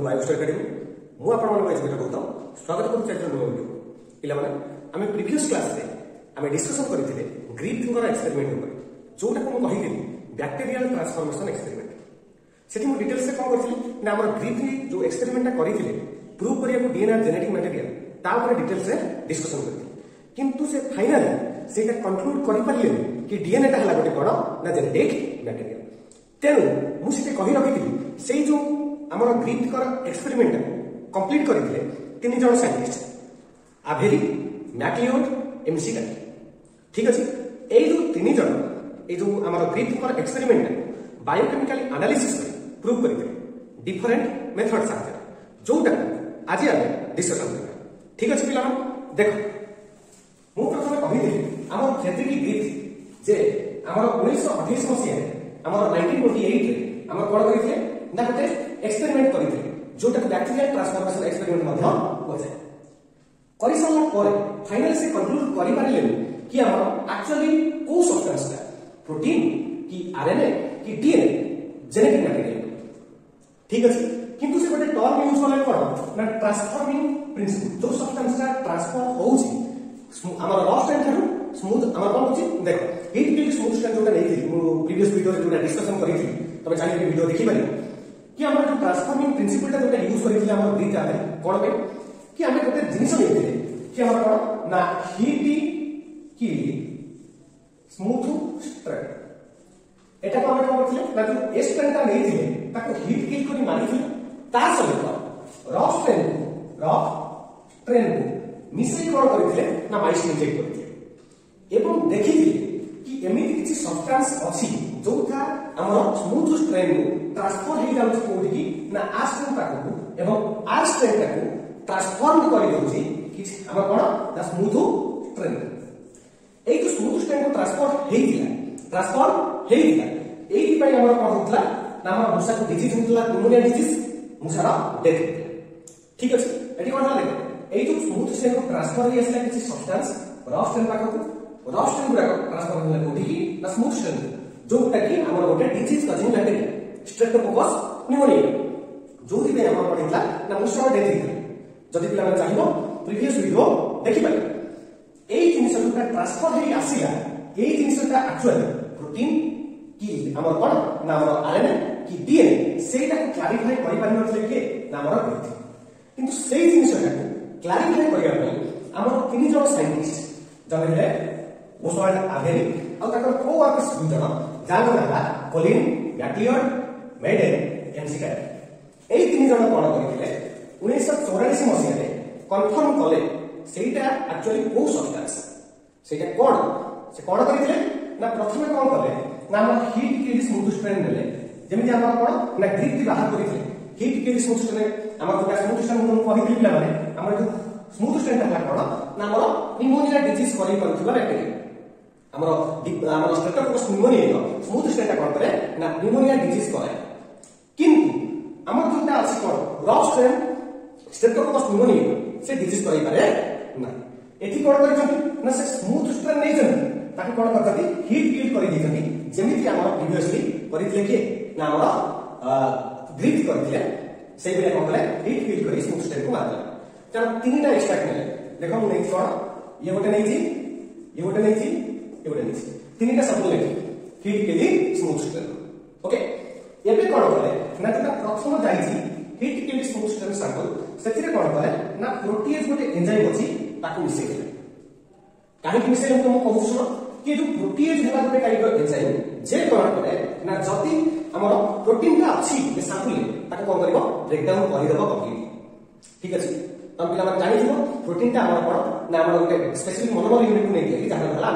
वायुस्टर academy मु आपण मन एजुकेटर बहुत स्वागत करूँ आज नुआ वीडियो पिला माने आमे प्रीवियस क्लास रे आमे डिस्कशन करथिले ग्रीन फिंगर एक्सपेरिमेंट ऊपर जोटा को मु कहिथिली बैक्टीरियल ट्रांसफॉर्मेशन एक्सपेरिमेंट सेठी मु डिटेल्स से कोन करथिली ना हमर ग्रीन जो एक्सपेरिमेंट करथिले प्रूव करिया को डीएनए जेनेटिक मटेरियल ता ऊपर डिटेल्स से डिस्कशन करथिले किंतु से फाइनली सेटा कंक्लूड करि पारले कि डीएनए ता हला गोटे कोन ना जेनेटिक मटेरियल तेनु मु सेठी कहि रखिथिली सेई जो हमर ग्रीन फिंगर एक्सपेरिमेंट कंप्लीट करथिले तीन जण साइंटिस्ट आभेरी मैक्लिओड एमसी का ठीक अछि ए जो तीन जण ए जो हमर green finger experiment biochemical analysis prove करथिले डिफरेंट मेथड्स आते जोटा आज आमे डिस्कशन करबा ठीक अछि पिला देखो मु प्रथमे कहिथिली हमर फ्रेडरिक ग्रीफ जे हमर 1928 मसिया हमर 1928 रे हमर कोन करथिले ना गोटे एक्सपेरिमेंट करथिले जोटा बैक्टीरियल ट्रांसफॉर्मेशन एक्सपेरिमेंट मध्य होजाय करि साला पर फाइनल से कंक्लूड करि पारिले कि हमर एक्चुअली को सब्सटेंस का प्रोटीन कि आरएनए कि डीएनए जेनेटिक मटेरियल ठीक अछि किंतु से गोटे टर्म यूज करले कोन ना ट्रांसफॉर्मिंग प्रिंसिपल जो सब्सटेंस का ट्रांसफॉर्म होउची हमर रॉ स्ट्रेंथ थारु स्मूथ हमर कोन होची देखो हीट फील्ड स्मूथ स्ट्रेंथ जोटा नेइथि मु प्रीवियस वीडियो रे जोटा डिस्कशन करिथि तबे जानि वीडियो देखि पारि कि हमर जो ट्रांसफॉर्मिंग प्रिंसिपल ता जोटा यूज करिथि हमर ग्रीन आमे कोन पे कि हमें गोटे जिनिस नेइथिले कि हमर कोन ना हीट की स्मूथ स्ट्रेंथ एटा को हम कोन करथिले ना जो ए स्ट्रेंथ ता नेइथिले ताको हीट किल करी मारिथिले ता सहित रॉ स्ट्रेंथ मिसई कोन करथिले ना माइस इंजेक्ट करथिले एवं देखिथिले कि एमिति किछि सब्सटेंस अछि जोथा हमर स्मूथ स्ट्रेंथ ट्रांसफर हे जाउछि कोठी की ना आ स्ट्रेंथ ताको एवं आ स्ट्रेंथ ताको ट्रांसफॉर्म करि दउछि किछि हमर कोन द स्मूथ स्ट्रेंथ एई जो स्मूथ स्ट्रेंथ को ट्रांसफॉर्म हेइला एई पई हमर कोन होतला ना हमर मुसा को डिजीज होतला न्यूमोनिया डिजीज मुसारा डेथ ठीक अछि एटी कोन हले एई जो स्मूथ स्ट्रेंथ को ट्रांसफर हे असला किछि सब्सटेंस रॉ स्ट्रेंथ पाखो रॉ स्ट्रेंथ गुडा ट्रांसफर होला कोठी की ना स्मूथ स्ट्रेंथ जोटा कि हमर गोटे disease causing bacteria streptococcus pneumoniae जोथि पे हमर पडितला ना मुसारा डेथ हितला जदि पिला माने चाहिबो प्रीवियस वीडियो देखि पारे एई जिनिस जोटा ट्रांसफर हे आसीला एई जिनिसटा एक्चुअली प्रोटीन कि हमर कोन ना हमर आरएनए कि डीएनए सेटा को क्लैरिफाई करि पारि नथले के ना हमर ग्रीथ किंतु सेई जिनिसटा को क्लैरिफाई करिया पई हमर तीन जण साइंटिस्ट जने हे ओसवाल्ड आभेरी आ ताकर को वर्कर्स दुई जण जानो नाला कोलिन मैक्लिओड मेडेन एमसी एई तीन जण कोन करिथिले 1984 मसिया रे कन्फर्म कले सेटा एक्चुअली को सब्सटेंस सेटा कोन से कोन करिथिले ना प्रथमे कोन कले ना हम हीट किल स्मूथ स्ट्रेंथ नेले जेमिति हमर कोन ना ग्रीक बाहर करिथिले हीट किल स्मूथ स्ट्रेंथ हमर जोटा स्मूथ स्ट्रेंथ हम कहिथिले पिला माने हमर जो स्मूथ स्ट्रेंथ हला कोन ना हमर न्यूमोनिया डिजीज करि परथिबा बैक्टीरिया हमर स्ट्रेप्टोकोकस न्यूमोनिया स्मूथ स्ट्रेंथ कोन करे ना न्यूमोनिया डिजीज करे किंतु हमर जोटा अछि कोन रॉ स्ट्रेंथ स्ट्रेप्टोकोकस न्यूमोनिया से डिजीज करि पारे ना एथि कोन करिसथि ना से स्मूथ स्ट्रेंथ नै जन ताकि कोन करथि हीट किल करि दिथि जेमिति हमर प्रीवियसली करिथिले के ना हमर ग्रीथ करिथिले सेइ बेले कोन कले हीट किल करि स्मूथ स्ट्रेंथ को मारले त तीनटा एक्सट्रैक्ट नेले देखो मु नै कोन ये गोटे नै छी ये गोटे नै छी ये गोटे नै छी तीनटा सब लेखि heat kill smooth strain okay एबे कोन कले ना त प्रथम जाई छी heat kill smooth strain sample सेतिरे कोन कले ना प्रोटीएज गोटे एंजाइम अछि ताकू मिसेइ देले काहे कि मिसेइ हम कहू सुनो कि जो प्रोटीएज होला गोटे टाइप ऑफ एंजाइम जे कोन करे ना जति हमर प्रोटीन का अछि ए सैंपल ताकू कोन करबो ब्रेक डाउन करि देबो कंप्लीट ठीक अछि हम पिला माने जानि दिबो प्रोटीन ता हमर कोन ना हमर गोटे स्पेसिफिक मोनोमर यूनिट नै दिए कि जाहा होला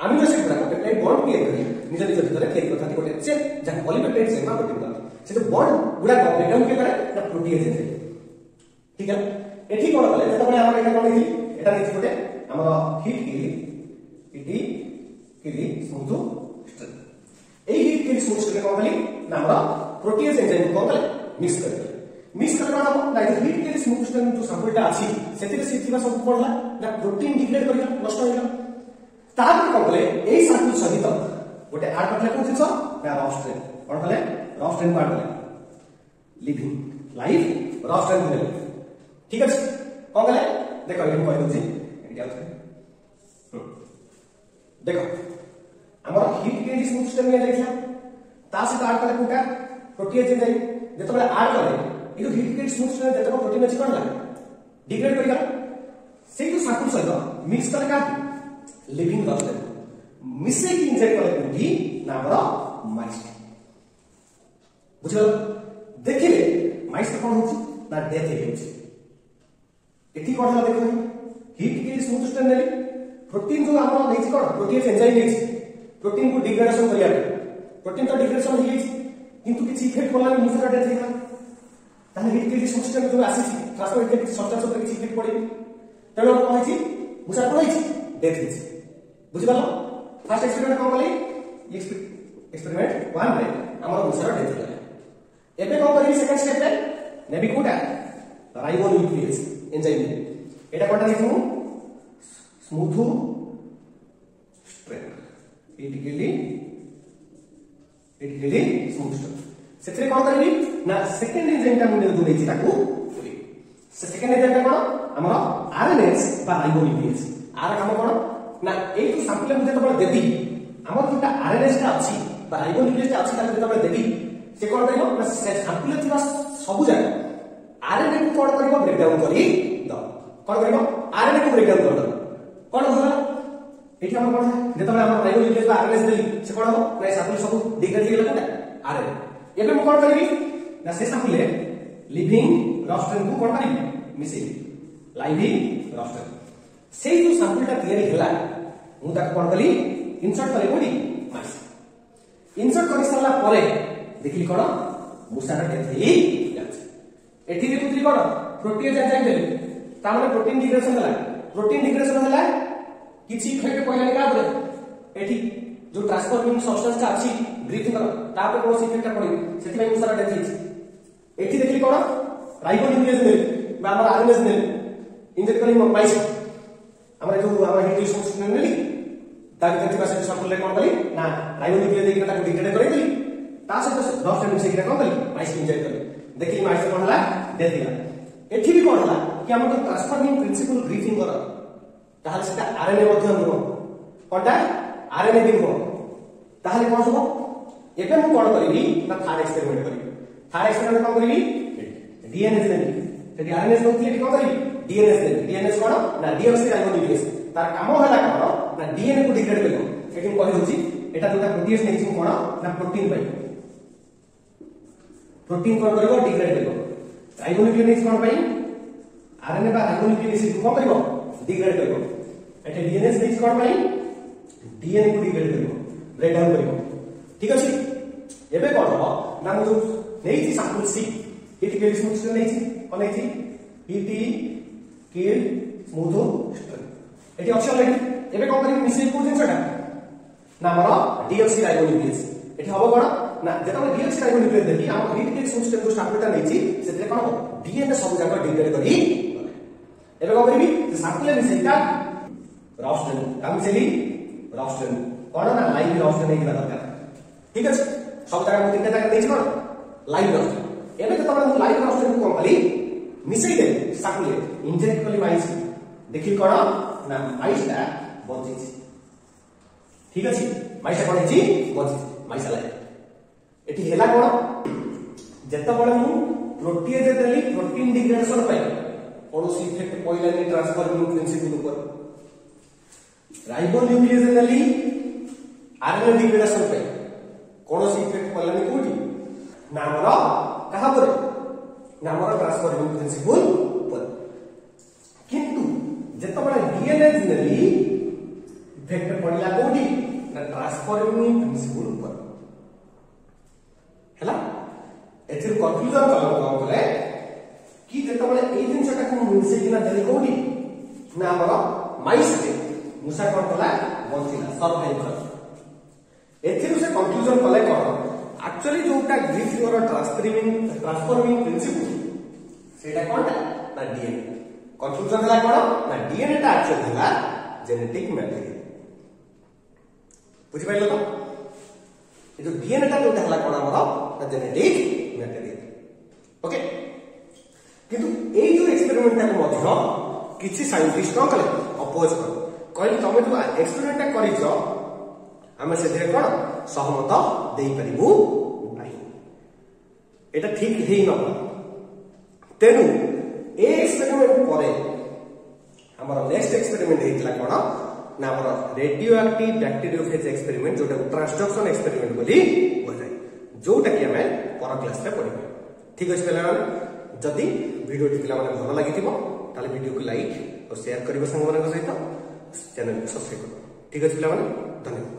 अमीनो एसिड गुडा पेप्टाइड बॉन्ड क्रिएट करी निज निज भितर क्रिएट करथि गोटे चेन जहा पॉलीपेप्टाइड चेन मा प्रोटीन से जो बॉन्ड गुडा ब्रेक डाउन के करे ना प्रोटीएज है ठीक है एठी कोन कले जेटा माने हमर एटा कोन थी एटा नै गोटे हमर हीट किली स्मूथ स्ट्रेंथ एई हीट किली स्मूथ स्ट्रेंथ कोन कली ना हमर प्रोटीएज एंजाइम कोन कले मिक्स करबा ना हीट किली स्मूथ स्ट्रेंथ जो सैंपलटा अछि सेतिरे सिथिबा सब पडला ना प्रोटीन डिग्रेड करिला नष्ट होइला तापर कोन कले एई सैंपल सहित गोटे ऐड करले कोन छिस ना रॉ स्ट्रेंथ कोन कले रॉ स्ट्रेंथ ऐड कले लिविंग लाइव रॉ स्ट्रेंथ नेले ठीक अछि कोन गले देखो एठी कहि दउछि एठी आउछ देखो हमर हीट गेन स्मूथ सिस्टम में देखला ता से आड करे कोटा प्रोटीन जे जते बले आड करे ए जो हीट गेन स्मूथ सिस्टम जते प्रोटीन अछि कोन ला डिग्रेड करिगा से जो सैंपल सहित मिक्स करे का लिविंग रॉ स्ट्रेंथ मिसे की इंजेक्ट करे कोठी ना हमर माइस बुझल देखिले माइस कोन होछि ना डेथ हे होछि एठी कोन हला देखो हीट के स्मूथ सिस्टम नेले प्रोटीन जो हमर नेछि कोन प्रोटीन एंजाइम नेछि प्रोटीन को डिग्रेडेशन करिया प्रोटीन तो डिग्रेडेशन हो गेछि किंतु किछि इफेक्ट पड़ला नि मुसरा डेथ हेला ताले हीट के स्मूथ सिस्टम जो आसी ट्रांसफर इफेक्ट सब्सटेंस ऊपर किछि इफेक्ट पड़े तेनो कोन होछि मुसरा कोन होछि डेथ हेछि बुझिबालो फर्स्ट एक्सपेरिमेंट कोन कली एक्सपेरिमेंट 1 रे हमर मुसरा डेथ हेला एबे कोन करी सेकंड स्टेप रे नेबी कोटा राइबोन्यूक्लियेज एंजाइम एटा कोटा देखु स्मूथ स्ट्रेंथ इटिकली स्मूथ स्ट्रेंथ सेथरे कोन करबी ना सेकंड एंजाइम ता मुने दु नेछि ताकू से सेकंड एंजाइम ता कोन हमर आरएनएस बा राइबोन्यूक्लियेज आर काम कोन ना ए तो सैंपल मुझे तो देबी हमर जोटा आरएनएस ता अछि बा राइबोन्यूक्लियेज ता अछि ताकू तो देबी से कोन करियो ना सैंपल थिबा सब जगह आरएनए को कोन करियो ब्रेक डाउन करी द कोन करियो आरएनए को ब्रेक डाउन कर द कोन होला एठी हम कोन जेतबे हम राइबोन्यूक्लियेज बा आरएनएस देली से कोन हो ना सैंपल सब डिग्रेड गेला कोन आरएनए एबे म कोन करबी ना से सैंपल लिविंग रॉ स्ट्रेंथ को कोन करबी मिसेली लाइव रॉ स्ट्रेंथ से जो सैंपल ता तयारी हला मु ता कोन कली इंसर्ट करे कोडी मास इंसर्ट करि सरला परे देखली कोन मुसारा डेथ हेई जाछ एठी देखुत्री कोन प्रोटीन एंजाइम देली ता माने प्रोटीन डिग्रेडेशन होला किछि इफेक्ट पहिले का बरे एठी जो ट्रांसफॉर्मिंग सब्सटेंस ता अछि ब्रीथिंग कर ता पे कोन इफेक्ट पड़ी सेति भाई मुसारा डेथ हेई एठी देखली कोन राइबोन्यूक्लियेज देली बा हमर आरएनएस देली इंजेक्ट करी माइस हमर जो हमर हिट सिस्टम नेली ता के पास सैंपल ले कोन कली ना राइबोन्यूक्लियेज देखि ता डिग्रेड करे देली ता से तो 10 टाइम से किरा कोन कली माइस इंजेक्ट करी देखली माइस कोन हला डेथ हिला एठी भी कोन हला कि हमर तो ट्रांसफॉर्मिंग प्रिंसिपल ब्रीथिंग कर ताहाले सेटा आरएनए मध्ये हो कोनटा आरएनए भी हो ताहाले कोन हो एबे मु कोन करिवि ना थर्ड एक्सपेरिमेंट करिवि थर्ड एक्सपेरिमेंट कोन करिवि डीएनए देली सेठी आरएनए नोक्लियेट कोन करिवि डीएनएस देली डीएनएस कोन ना डीऑक्सी राइबोन्यूक्लियेज तार काम होला कोन ना डीएनए को डिग्रेड करिवो एठी कहि होछि एटा जोटा प्रोटीन नेछि कोन ना प्रोटीन पाई प्रोटीन कोन करिवो डिग्रेड करिवो राइबोन्यूक्लियेज कोन पाई आरएनए बा राइबोन्यूक्लियेज कोन करिवो डिग्रेड करिवो एटा डीएनएस नेछि कोन पाई डीएनए को डिग्रेड करिवो ब्रेक डाउन करिवो ठीक अछि एबे कोन हो ना मु नेछि सैंपल सी हिट के स्मूथ सिस्टम नेछि कोन नेछि हिटी किल स्मूथ स्ट्रेंथ एटी ऑप्शन लाइन एबे कोन करी मिसेल को जिनसटा ना हमर डीऑक्सी राइबोन्यूक्लियेज एटी हबो कोन ना जेता हम डीऑक्सी राइबोन्यूक्लियेज देखि हम हिट के स्मूथ सिस्टम जो सैंपलटा नेछि सेते कोन हो डीएनए सब जगह डिग्रेड करी एबे कोन करबी सैंपल मिसेलटा रॉ स्ट्रेंथ काम सेली रॉ स्ट्रेंथ कोन ना लाइव रॉ स्ट्रेंथ नेकिला दरकार ठीक अछि सब जगह मु तीनटा जगह नेछि कोन लाइव रॉ स्ट्रेंथ एबे जेता हम लाइव रॉ स्ट्रेंथ को कली मिसेई दे सैंपल इंजेक्ट कली माइस देखि कोन ना माइसटा बंचिछि ठीक अछि माइसटा कोन छि बंचिछि माइस ला एठी हेला कोन जेता बळे मु प्रोटीन जे देली प्रोटीन डिग्रेडेशन पाई कोनोसी इफेक्ट पइलानी ट्रांसफॉर्मिंग प्रिंसिपल ऊपर राइबोन्यूक्लियेज देली आरएनए डिग्रेडेशन पाई कोनोसी इफेक्ट पइलानी कोठी नामर कहा परे नामर ट्रांसफॉर्मिंग प्रिंसिपल ऊपर किंतु जेता बळे डीएनए देली इफेक्ट पइला कोठी ना ट्रांसफॉर्मिंग प्रिंसिपल ऊपर हैला एथिर कंक्लूजन कलम करे कि जेता बळे ए जिनसटा को मिसे किना देली कोठी ना हमर माइस रे मुसा कोन कला बंचिला सर्वाइव कर एथिर से कंक्लूजन कले कोन एक्चुअली जोटा ग्रीफिंग और ट्रांसफॉर्मिंग प्रिंसिपल सेटा कोनटा ना डीएनए कंक्लूजन हला कोन ना डीएनए ता एक्चुअली हला जेनेटिक मटेरियल बुझि पाइलो तो ए जो डीएनए ता जोटा हला कोन हमर ना जेनेटिक मटेरियल ओके किंतु एई जो एक्सपेरिमेंट टाको मध्य किछि साइंटिस्ट न कले अपोज कर कहले तमे जो एक्सपेरिमेंट टा करिछो आमे सेधे कोन सहमत देई परिबु नाही एटा ठीक हेई न तेनु ए एक्सपेरिमेंट परे हमर नेक्स्ट एक्सपेरिमेंट हेतला कोन ना हमर रेडियो एक्टिव बैक्टीरियोफेज एक्सपेरिमेंट जोटा ट्रांसडक्शन एक्सपेरिमेंट बोली होय जोटा कि हमें पर क्लास रे पढिबा ठीक अछि पिला जदि वीडियो टी पिला माने भलो लागिथिबो ताले वीडियो को लाइक और शेयर करिबो संग मानक सहित चैनल को सब्सक्राइब करो ठीक अछि पिला माने धन्यवाद।